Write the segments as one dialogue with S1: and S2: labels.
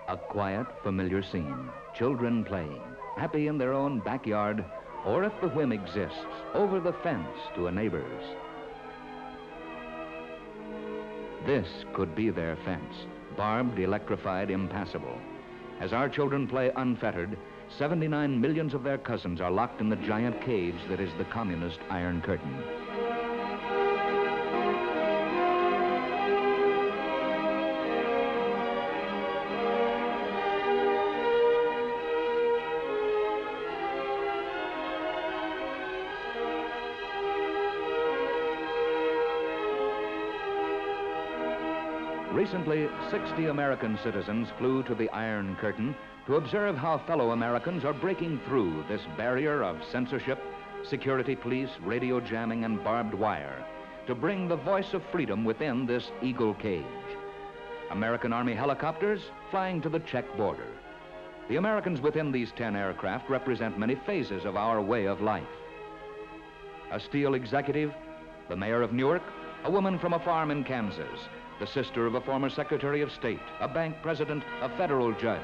S1: A quiet, familiar scene. Children playing, happy in their own backyard, or if the whim exists, over the fence to a neighbor's. This could be their fence, barbed, electrified, impassable. As our children play unfettered, 79 millions of their cousins are locked in the giant cage that is the communist Iron Curtain. Recently, 60 American citizens flew to the Iron Curtain to observe how fellow Americans are breaking through this barrier of censorship, security police, radio jamming, and barbed wire to bring the voice of freedom within this eagle cage. American Army helicopters flying to the Czech border. The Americans within these 10 aircraft represent many phases of our way of life. A steel executive, the mayor of Newark, a woman from a farm in Kansas, the sister of a former Secretary of State, a bank president, a federal judge.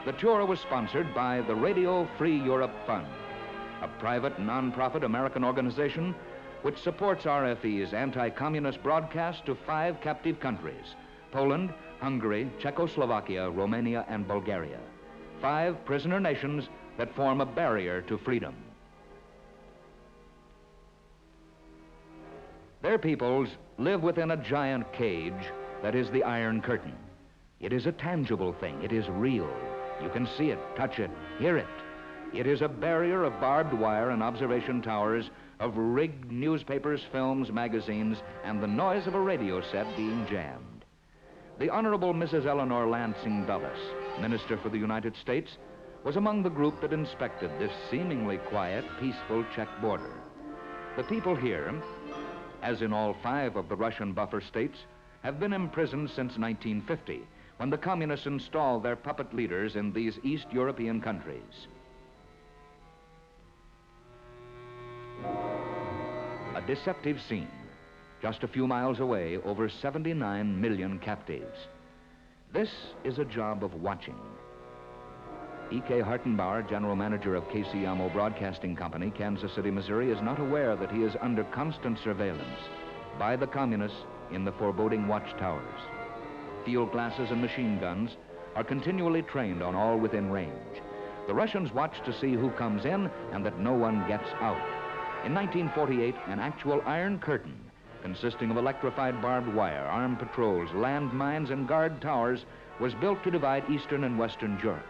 S1: The tour was sponsored by the Radio Free Europe Fund, a private, non-profit American organization which supports RFE's anti-communist broadcast to 5 captive countries: Poland, Hungary, Czechoslovakia, Romania, and Bulgaria. 5 prisoner nations that form a barrier to freedom. Their peoples live within a giant cage that is the Iron Curtain. It is a tangible thing. It is real. You can see it, touch it, hear it. It is a barrier of barbed wire and observation towers, of rigged newspapers, films, magazines, and the noise of a radio set being jammed. The Honorable Mrs. Eleanor Lansing Dulles, Minister for the United States, was among the group that inspected this seemingly quiet, peaceful Czech border. The people here, as in all 5 of the Russian buffer states, have been imprisoned since 1950, when the communists installed their puppet leaders in these East European countries. A deceptive scene. Just a few miles away, over 79 million captives. This is a job of watching. E.K. Hartenbauer, general manager of KCMO Broadcasting Company, Kansas City, Missouri, is not aware that he is under constant surveillance by the communists in the foreboding watchtowers. Field glasses and machine guns are continually trained on all within range. The Russians watch to see who comes in and that no one gets out. In 1948, an actual Iron Curtain, consisting of electrified barbed wire, armed patrols, land mines, and guard towers, was built to divide Eastern and Western Europe.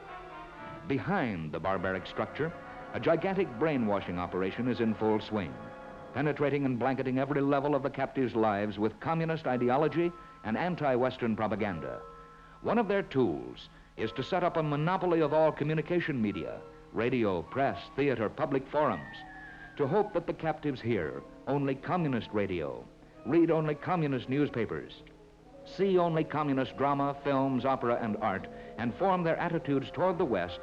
S1: Behind the barbaric structure, a gigantic brainwashing operation is in full swing, penetrating and blanketing every level of the captives' lives with communist ideology and anti-Western propaganda. One of their tools is to set up a monopoly of all communication media, radio, press, theater, public forums, to hope that the captives hear only communist radio, read only communist newspapers, see only communist drama, films, opera, and art, and form their attitudes toward the West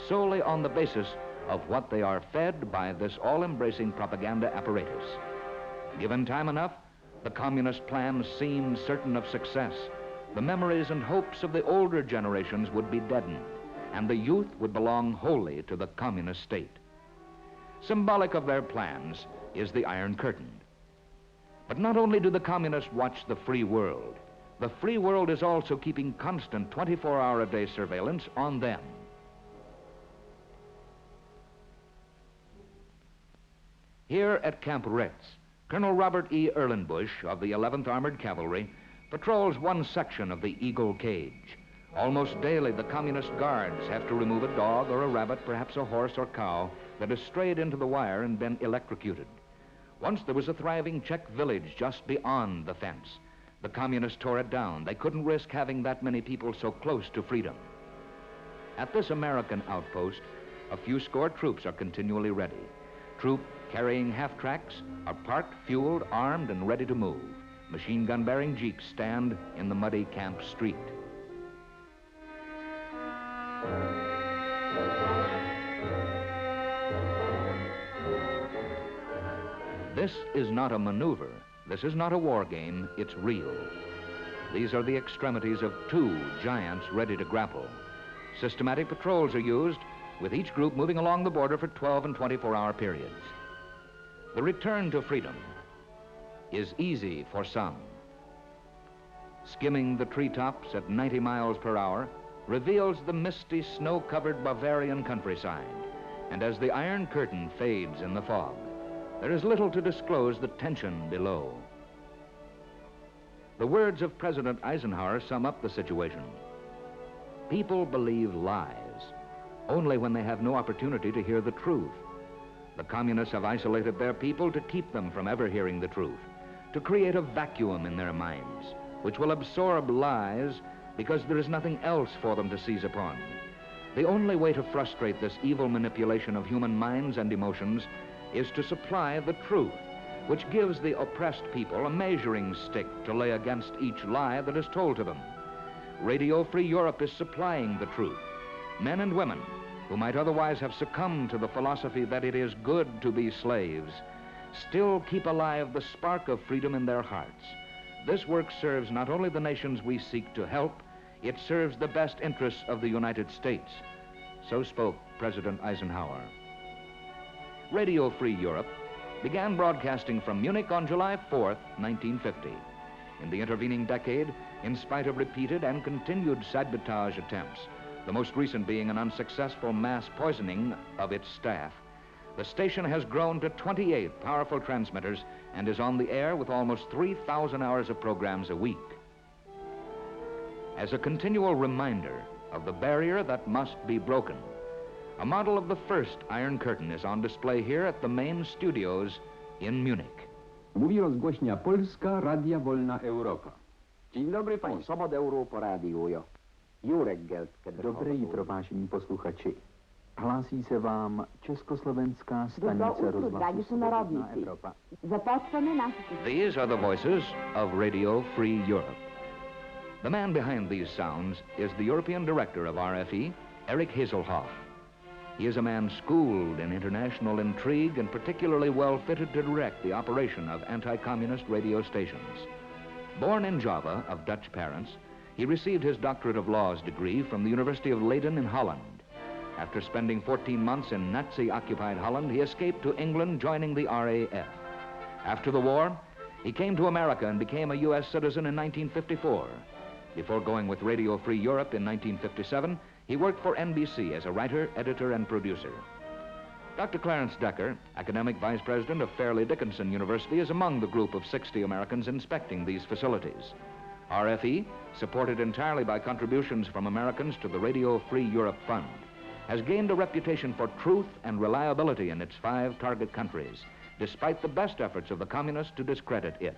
S1: solely on the basis of what they are fed by this all-embracing propaganda apparatus. Given time enough, the communist plan seemed certain of success. The memories and hopes of the older generations would be deadened, and the youth would belong wholly to the communist state. Symbolic of their plans is the Iron Curtain. But not only do the communists watch the free world is also keeping constant 24-hour-a-day surveillance on them. Here at Camp Ritz, Colonel Robert E. Erlenbush of the 11th Armored Cavalry patrols one section of the Eagle Cage. Almost daily, the communist guards have to remove a dog or a rabbit, perhaps a horse or cow, that has strayed into the wire and been electrocuted. Once there was a thriving Czech village just beyond the fence. The communists tore it down. They couldn't risk having that many people so close to freedom. At this American outpost, a few score troops are continually ready. Troops carrying half-tracks are parked, fueled, armed, and ready to move. Machine gun-bearing jeeps stand in the muddy camp street. This is not a maneuver. This is not a war game. It's real. These are the extremities of two giants ready to grapple. Systematic patrols are used, with each group moving along the border for 12 and 24-hour periods. The return to freedom is easy for some. Skimming the treetops at 90 miles per hour reveals the misty, snow-covered Bavarian countryside. And as the Iron Curtain fades in the fog, there is little to disclose the tension below. The words of President Eisenhower sum up the situation. People believe lies only when they have no opportunity to hear the truth. The communists have isolated their people to keep them from ever hearing the truth, to create a vacuum in their minds, which will absorb lies because there is nothing else for them to seize upon. The only way to frustrate this evil manipulation of human minds and emotions is to supply the truth, which gives the oppressed people a measuring stick to lay against each lie that is told to them. Radio Free Europe is supplying the truth. Men and women who might otherwise have succumbed to the philosophy that it is good to be slaves still keep alive the spark of freedom in their hearts. This work serves not only the nations we seek to help, it serves the best interests of the United States. So spoke President Eisenhower. Radio Free Europe began broadcasting from Munich on July 4th, 1950. In the intervening decade, in spite of repeated and continued sabotage attempts, the most recent being an unsuccessful mass poisoning of its staff, the station has grown to 28 powerful transmitters and is on the air with almost 3,000 hours of programs a week. As a continual reminder of the barrier that must be broken, a model of the first Iron Curtain is on display here at the main studios in Munich.
S2: Mówi rozgłośnia Polska, Radia Wolna Europa.
S3: Dzień dobry Państwu. Szabad Európa rádiója. Jó reggelt, kedves
S2: Dobré jutro, vážení posluchači. Hlásí se vám Československá stanice rozhlasu Svobodná Evropa.
S1: These are the voices of Radio Free Europe. The man behind these sounds is the European director of RFE, Eric Hazelhoff. He is a man schooled in international intrigue and particularly well fitted to direct the operation of anti-communist radio stations. Born in Java of Dutch parents, he received his Doctorate of Laws degree from the University of Leiden in Holland. After spending 14 months in Nazi-occupied Holland, he escaped to England, joining the RAF. After the war, he came to America and became a U.S. citizen in 1954. Before going with Radio Free Europe in 1957, he worked for NBC as a writer, editor, and producer. Dr. Clarence Decker, academic vice president of Fairleigh Dickinson University, is among the group of 60 Americans inspecting these facilities. RFE, supported entirely by contributions from Americans to the Radio Free Europe Fund, has gained a reputation for truth and reliability in its 5 target countries, despite the best efforts of the communists to discredit it.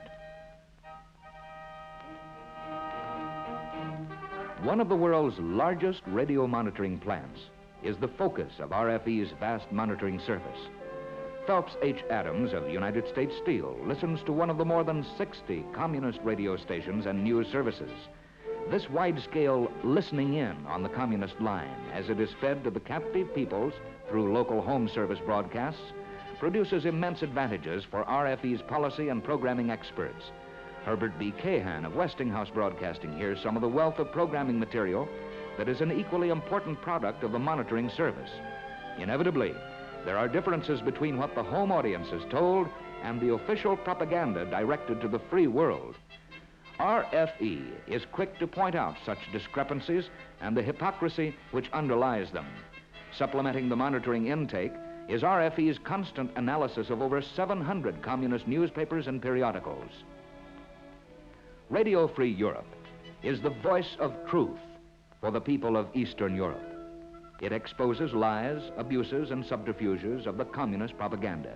S1: One of the world's largest radio monitoring plants is the focus of RFE's vast monitoring service. Phelps H. Adams of United States Steel listens to one of the more than 60 communist radio stations and news services. This wide-scale listening in on the communist line, as it is fed to the captive peoples through local home service broadcasts, produces immense advantages for RFE's policy and programming experts. Herbert B. Cahan of Westinghouse Broadcasting hears some of the wealth of programming material that is an equally important product of the monitoring service. Inevitably, there are differences between what the home audience is told and the official propaganda directed to the free world. RFE is quick to point out such discrepancies and the hypocrisy which underlies them. Supplementing the monitoring intake is RFE's constant analysis of over 700 communist newspapers and periodicals. Radio Free Europe is the voice of truth for the people of Eastern Europe. It exposes lies, abuses, and subterfuges of the communist propaganda.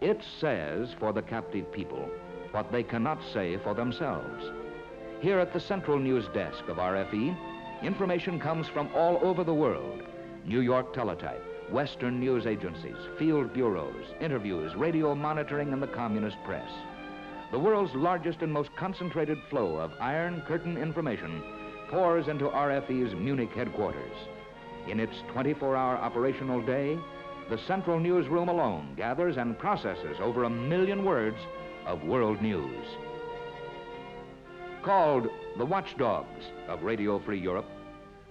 S1: It says for the captive people what they cannot say for themselves. Here at the Central News Desk of RFE, information comes from all over the world. New York teletype, Western news agencies, field bureaus, interviews, radio monitoring, and the communist press. The world's largest and most concentrated flow of Iron Curtain information pours into RFE's Munich headquarters. In its 24-hour operational day, the Central Newsroom alone gathers and processes over 1 million words of world news. Called the watchdogs of Radio Free Europe.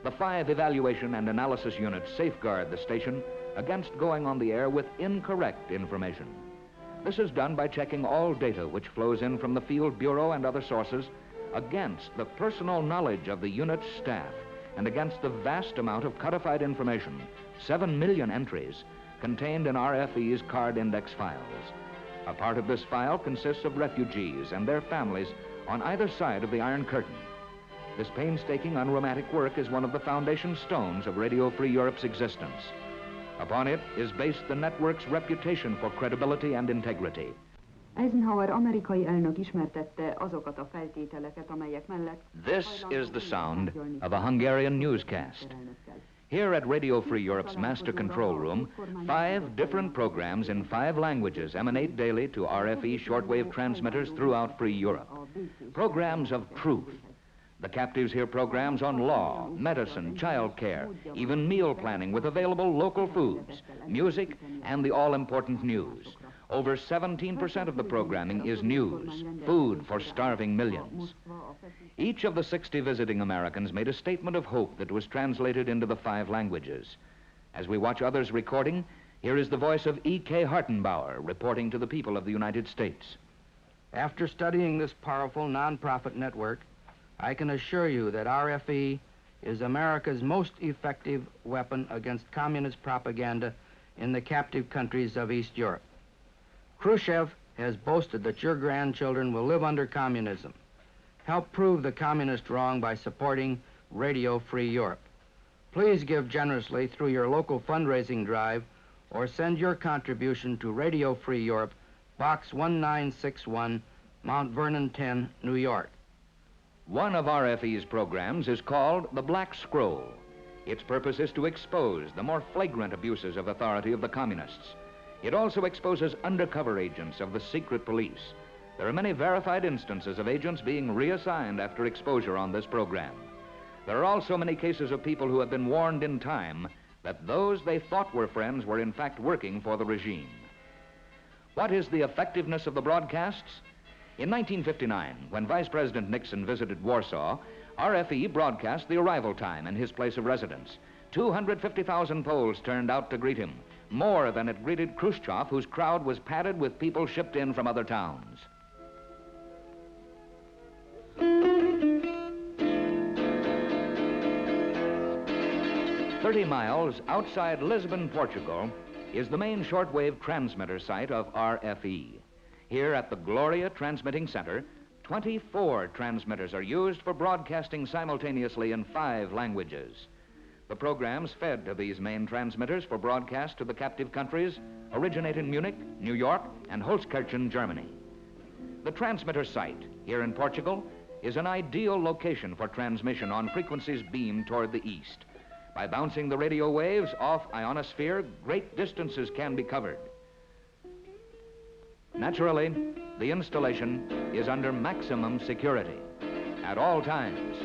S1: The 5 evaluation and analysis units safeguard the station against going on the air with incorrect information. This is done by checking all data which flows in from the Field Bureau and other sources against the personal knowledge of the unit's staff and against the vast amount of codified information, 7 million entries, contained in RFE's card index files. A part of this file consists of refugees and their families on either side of the Iron Curtain. This painstaking, unromantic work is one of the foundation stones of Radio Free Europe's existence. Upon it is based the network's reputation for credibility and integrity.
S4: Eisenhower amerikai elnök ismertette azokat a feltételeket, amelyek mellett...
S1: This is the sound of a Hungarian newscast. Here at Radio Free Europe's master control room, 5 different programs in 5 languages emanate daily to RFE shortwave transmitters throughout Free Europe. Programs of truth. The captives hear programs on law, medicine, child care, even meal planning with available local foods, music, and the all-important news. Over 17% of the programming is news, food for starving millions. Each of the 60 visiting Americans made a statement of hope that was translated into the 5 languages. As we watch others recording, here is the voice of E.K. Hartenbauer reporting to the people of the United States.
S5: After studying this powerful non-profit network, I can assure you that RFE is America's most effective weapon against communist propaganda in the captive countries of East Europe. Khrushchev has boasted that your grandchildren will live under communism. Help prove the communist wrong by supporting Radio Free Europe. Please give generously through your local fundraising drive or send your contribution to Radio Free Europe, Box 1961, Mount Vernon 10, New York.
S1: One of RFE's programs is called The Black Scroll. Its purpose is to expose the more flagrant abuses of authority of the communists. It also exposes undercover agents of the secret police. There are many verified instances of agents being reassigned after exposure on this program. There are also many cases of people who have been warned in time that those they thought were friends were in fact working for the regime. What is the effectiveness of the broadcasts? In 1959, when Vice President Nixon visited Warsaw, RFE broadcast the arrival time and his place of residence. 250,000 Poles turned out to greet him, more than it greeted Khrushchev, whose crowd was padded with people shipped in from other towns. "30 miles outside Lisbon, Portugal, is the main shortwave transmitter site of RFE. Here at the Gloria Transmitting Center, 24 transmitters are used for broadcasting simultaneously in 5 languages. The programs fed to these main transmitters for broadcast to the captive countries originate in Munich, New York, and Holzkirchen, Germany. The transmitter site here in Portugal is an ideal location for transmission on frequencies beamed toward the east. By bouncing the radio waves off ionosphere, great distances can be covered. Naturally, the installation is under maximum security at all times,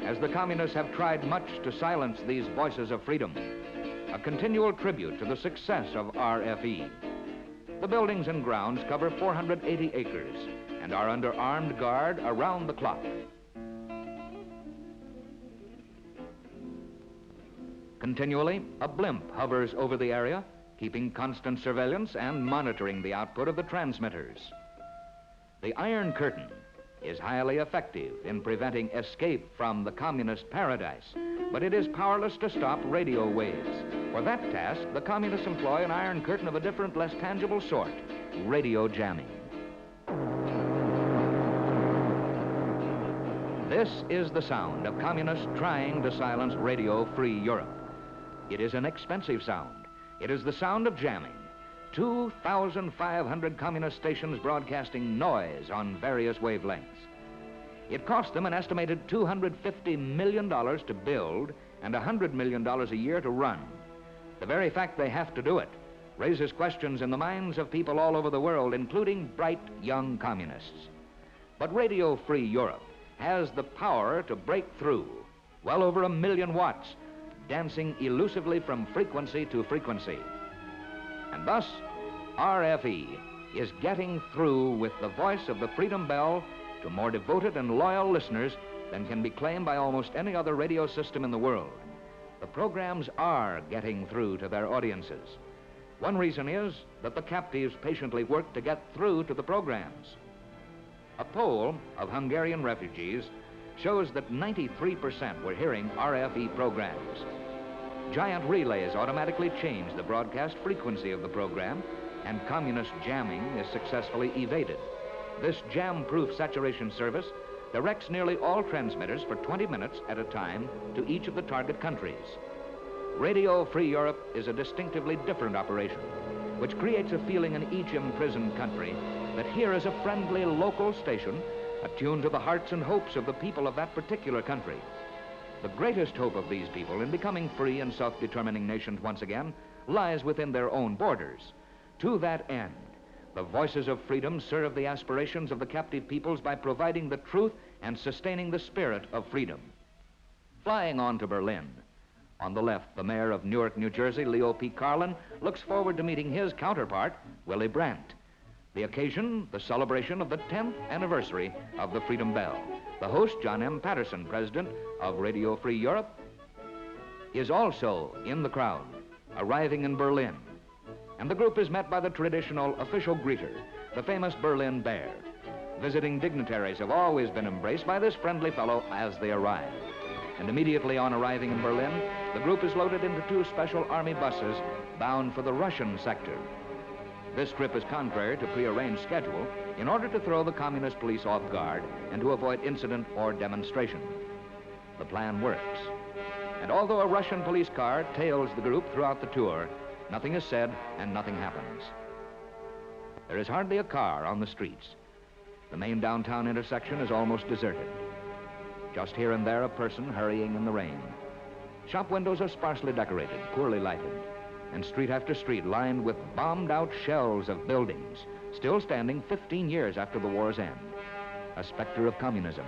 S1: as the communists have tried much to silence these voices of freedom, a continual tribute to the success of RFE. The buildings and grounds cover 480 acres and are under armed guard around the clock. Continually, a blimp hovers over the area, keeping constant surveillance and monitoring the output of the transmitters. The Iron Curtain is highly effective in preventing escape from the communist paradise, but it is powerless to stop radio waves. For that task, the communists employ an Iron Curtain of a different, less tangible sort, radio jamming. This is the sound of communists trying to silence Radio Free Europe. It is an expensive sound. It is the sound of jamming. 2,500 communist stations broadcasting noise on various wavelengths. It cost them an estimated $250 million to build and $100 million a year to run. The very fact they have to do it raises questions in the minds of people all over the world, including bright young communists. But Radio Free Europe has the power to break through, well over 1 million watts, dancing elusively from frequency to frequency. And thus, RFE is getting through with the voice of the Freedom Bell to more devoted and loyal listeners than can be claimed by almost any other radio system in the world. The programs are getting through to their audiences. One reason is that the captives patiently work to get through to the programs. A poll of Hungarian refugees shows that 93% were hearing RFE programs. Giant relays automatically change the broadcast frequency of the program, and communist jamming is successfully evaded. This jam-proof saturation service directs nearly all transmitters for 20 minutes at a time to each of the target countries. Radio Free Europe is a distinctively different operation, which creates a feeling in each imprisoned country that here is a friendly local station attuned to the hearts and hopes of the people of that particular country. The greatest hope of these people in becoming free and self-determining nations once again lies within their own borders. To that end, the voices of freedom serve the aspirations of the captive peoples by providing the truth and sustaining the spirit of freedom. Flying on to Berlin. On the left, the mayor of Newark, New Jersey, Leo P. Carlin, looks forward to meeting his counterpart, Willy Brandt. The occasion, the celebration of the 10th anniversary of the Freedom Bell. The host, John M. Patterson, president of Radio Free Europe, is also in the crowd, arriving in Berlin. And the group is met by the traditional official greeter, the famous Berlin Bear. Visiting dignitaries have always been embraced by this friendly fellow as they arrive. And immediately on arriving in Berlin, the group is loaded into 2 special army buses bound for the Russian sector. This trip is contrary to prearranged schedule in order to throw the communist police off guard and to avoid incident or demonstration. The plan works. And although a Russian police car tails the group throughout the tour, nothing is said and nothing happens. There is hardly a car on the streets. The main downtown intersection is almost deserted. Just here and there, a person hurrying in the rain. Shop windows are sparsely decorated, poorly lighted, and street after street lined with bombed-out shells of buildings, still standing 15 years after the war's end. A specter of communism,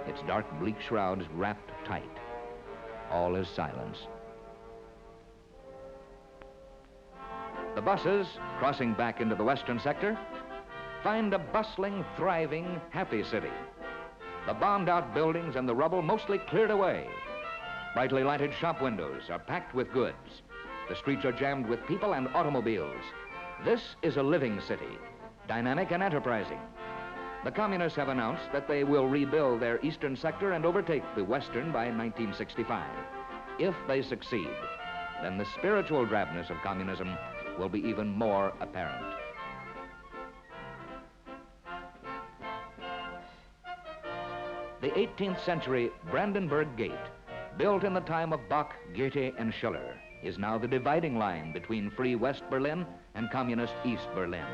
S1: its dark, bleak shrouds wrapped tight. All is silence. The buses, crossing back into the western sector, find a bustling, thriving, happy city. The bombed-out buildings and the rubble mostly cleared away. Brightly lighted shop windows are packed with goods. The streets are jammed with people and automobiles. This is a living city, dynamic and enterprising. The communists have announced that they will rebuild their eastern sector and overtake the western by 1965. If they succeed, then the spiritual drabness of communism will be even more apparent. The 18th century Brandenburg Gate, built in the time of Bach, Goethe, and Schiller, is now the dividing line between free West Berlin and communist East Berlin.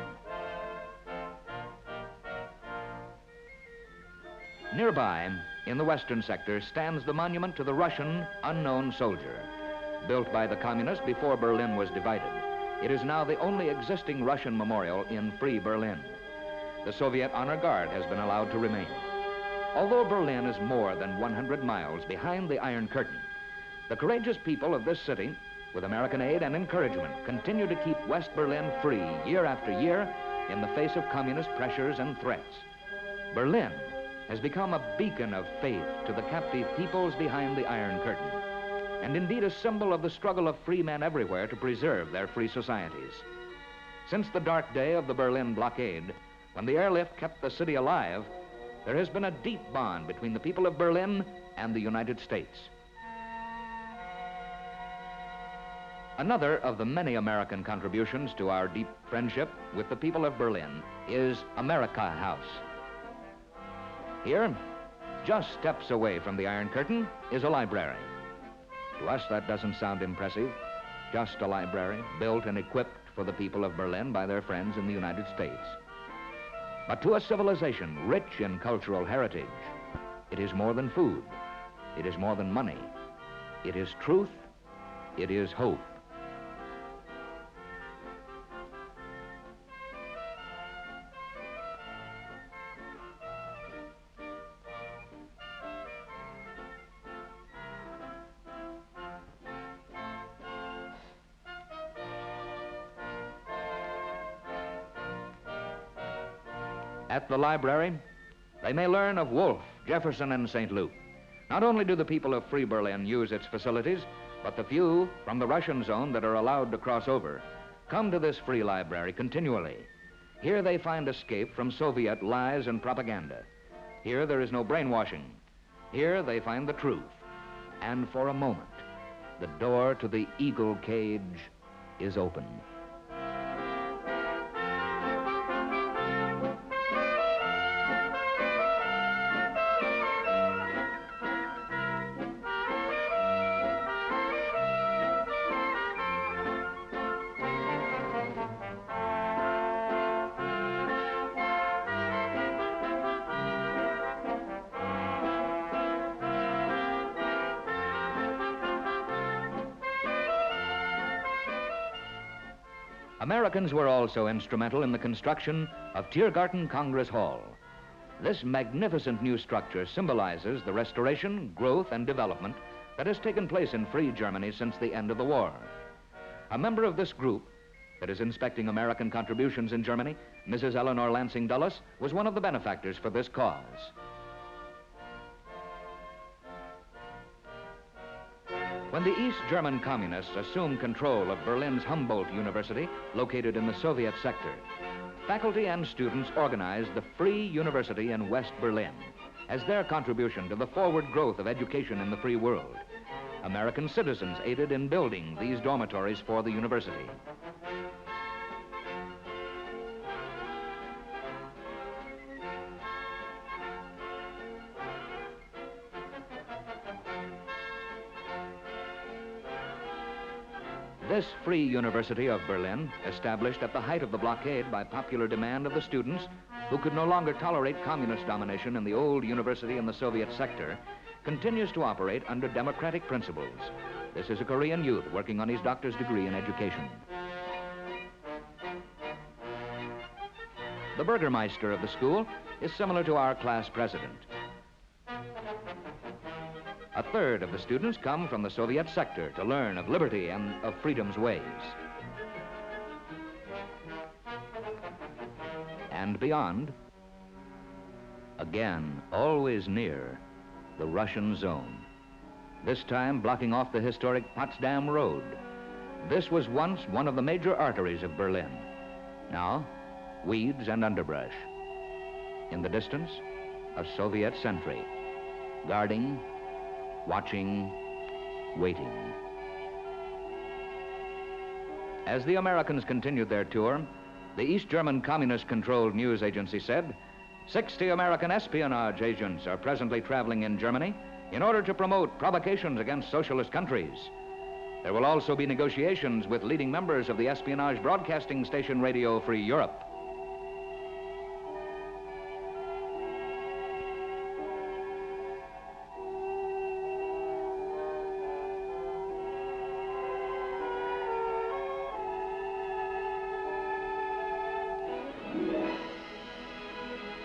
S1: Nearby, in the western sector, stands the monument to the Russian unknown soldier. Built by the communists before Berlin was divided, it is now the only existing Russian memorial in free Berlin. The Soviet honor guard has been allowed to remain. Although Berlin is more than 100 miles behind the Iron Curtain, the courageous people of this city, with American aid and encouragement, continue to keep West Berlin free year after year in the face of communist pressures and threats. Berlin has become a beacon of faith to the captive peoples behind the Iron Curtain, and indeed a symbol of the struggle of free men everywhere to preserve their free societies. Since the dark day of the Berlin blockade, when the airlift kept the city alive, there has been a deep bond between the people of Berlin and the United States. Another of the many American contributions to our deep friendship with the people of Berlin is America House. Here, just steps away from the Iron Curtain, is a library. To us, that doesn't sound impressive. Just a library built and equipped for the people of Berlin by their friends in the United States. But to a civilization rich in cultural heritage, it is more than food. It is more than money. It is truth. It is hope. At the library, they may learn of Wolfe, Jefferson, and St. Luke, Not only do the people of Free Berlin use its facilities, but the few from the Russian zone that are allowed to cross over come to this free library continually. Here they find escape from Soviet lies and propaganda. Here there is no brainwashing. Here they find the truth. And for a moment, the door to the eagle cage is open. Americans were also instrumental in the construction of Tiergarten Congress Hall. This magnificent new structure symbolizes the restoration, growth, and development that has taken place in free Germany since the end of the war. A member of this group that is inspecting American contributions in Germany, Mrs. Eleanor Lansing Dulles, was one of the benefactors for this cause. When the East German communists assumed control of Berlin's Humboldt University, located in the Soviet sector, faculty and students organized the Free University in West Berlin as their contribution to the forward growth of education in the free world. American citizens aided in building these dormitories for the university. This Free University of Berlin, established at the height of the blockade by popular demand of the students who could no longer tolerate communist domination in the old university in the Soviet sector, continues to operate under democratic principles. This is a Korean youth working on his doctor's degree in education. The Burgermeister of the school is similar to our class president. A third of the students come from the Soviet sector to learn of liberty and of freedom's ways. And beyond, again, always near, the Russian zone. This time blocking off the historic Potsdam Road. This was once one of the major arteries of Berlin. Now, weeds and underbrush. In the distance, a Soviet sentry, guarding, watching, waiting. As the Americans continued their tour, the East German communist-controlled news agency said, 60 American espionage agents are presently traveling in Germany in order to promote provocations against socialist countries. There will also be negotiations with leading members of the espionage broadcasting station Radio Free Europe.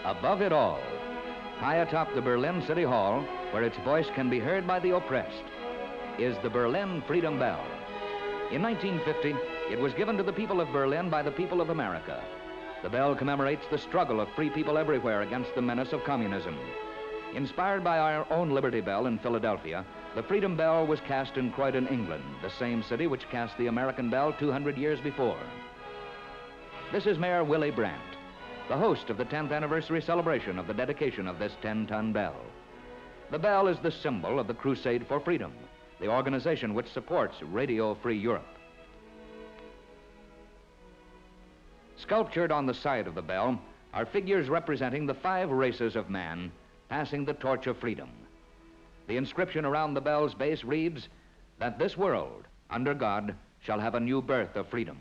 S1: Above it all, high atop the Berlin City Hall, where its voice can be heard by the oppressed, is the Berlin Freedom Bell. In 1950, it was given to the people of Berlin by the people of America. The bell commemorates the struggle of free people everywhere against the menace of communism. Inspired by our own Liberty Bell in Philadelphia, the Freedom Bell was cast in Croydon, England, the same city which cast the American bell 200 years before. This is Mayor Willie Brandt, the host of the 10th anniversary celebration of the dedication of this 10-ton bell. The bell is the symbol of the Crusade for Freedom, the organization which supports Radio Free Europe. Sculptured on the side of the bell are figures representing the 5 races of man passing the torch of freedom. The inscription around the bell's base reads that this world, under God, shall have a new birth of freedom.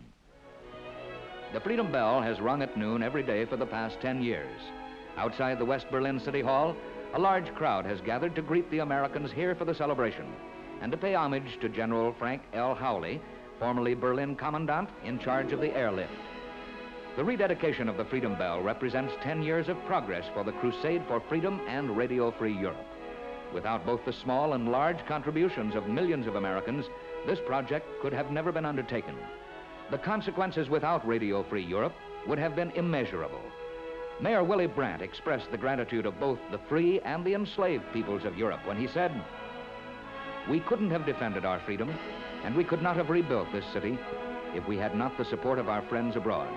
S1: The Freedom Bell has rung at noon every day for the past 10 years. Outside the West Berlin City Hall, a large crowd has gathered to greet the Americans here for the celebration and to pay homage to General Frank L. Howley, formerly Berlin Commandant in charge of the airlift. The rededication of the Freedom Bell represents 10 years of progress for the crusade for freedom and Radio Free Europe. Without both the small and large contributions of millions of Americans, this project could have never been undertaken. The consequences without Radio Free Europe would have been immeasurable. Mayor Willy Brandt expressed the gratitude of both the free and the enslaved peoples of Europe when he said, "We couldn't have defended our freedom, and we could not have rebuilt this city if we had not the support of our friends abroad.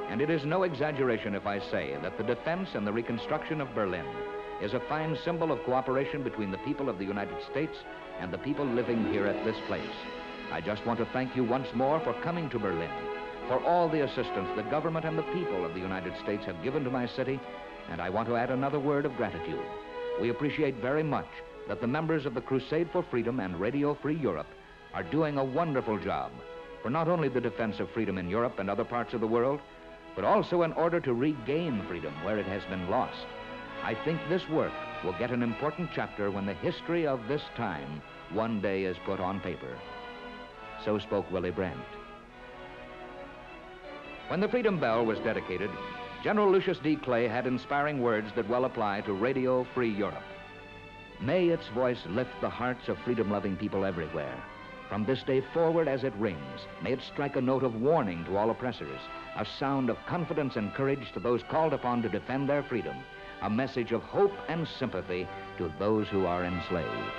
S1: And it is no exaggeration if I say that the defense and the reconstruction of Berlin is a fine symbol of cooperation between the people of the United States and the people living here at this place. I just want to thank you once more for coming to Berlin, for all the assistance the government and the people of the United States have given to my city, and I want to add another word of gratitude. We appreciate very much that the members of the Crusade for Freedom and Radio Free Europe are doing a wonderful job for not only the defense of freedom in Europe and other parts of the world, but also in order to regain freedom where it has been lost. I think this work will get an important chapter when the history of this time one day is put on paper." So spoke Willy Brandt. When the Freedom Bell was dedicated, General Lucius D. Clay had inspiring words that well apply to Radio Free Europe. "May its voice lift the hearts of freedom-loving people everywhere. From this day forward as it rings, may it strike a note of warning to all oppressors, a sound of confidence and courage to those called upon to defend their freedom, a message of hope and sympathy to those who are enslaved."